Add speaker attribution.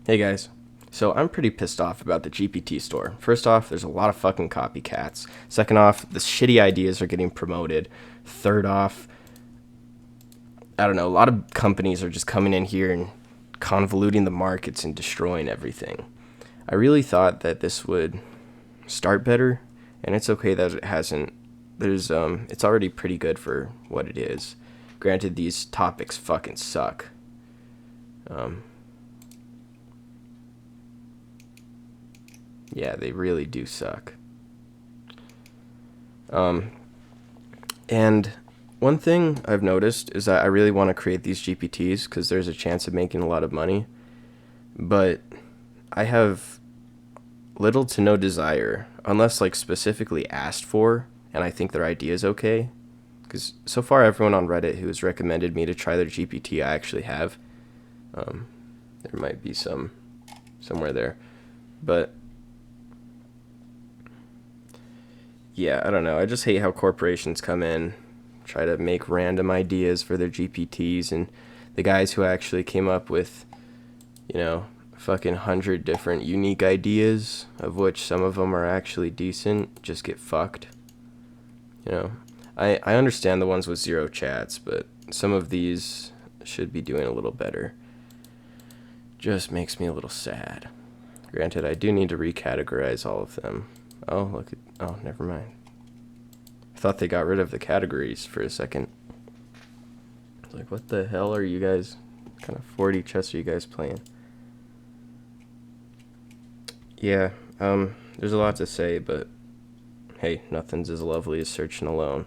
Speaker 1: Hey guys. So I'm pretty pissed off about the GPT store. First off, there's a lot of fucking copycats. Second off, the shitty ideas are getting promoted. Third off, I don't know, a lot of companies are just coming in here and convoluting the markets and destroying everything. I really thought that this would start better, and it's okay that it hasn't. It's already pretty good for what it is. Granted, these topics fucking suck. Um, yeah, they really do suck. Um, and one thing I've noticed is that I really want to create these GPTs because there's a chance of making a lot of money, but I have little to no desire unless like specifically asked for and I think their idea is okay. Because so far, everyone on Reddit who has recommended me to try their GPT, I actually have. Um, there might be some somewhere there, but yeah, I don't know. I just hate how corporations come in, try to make random ideas for their GPTs, and the guys who actually came up with, fucking 100 different unique ideas, of which some of them are actually decent, just get fucked. You know, I understand the ones with zero chats, but some of these should be doing a little better. Just makes me a little sad. Granted, I do need to recategorize all of them. Oh, look at. Oh, never mind. I thought they got rid of the categories for a second. I was like, what the hell are you guys? What kind of 40 chess are you guys playing? Yeah, there's a lot to say, but hey, nothing's as lovely as searching alone.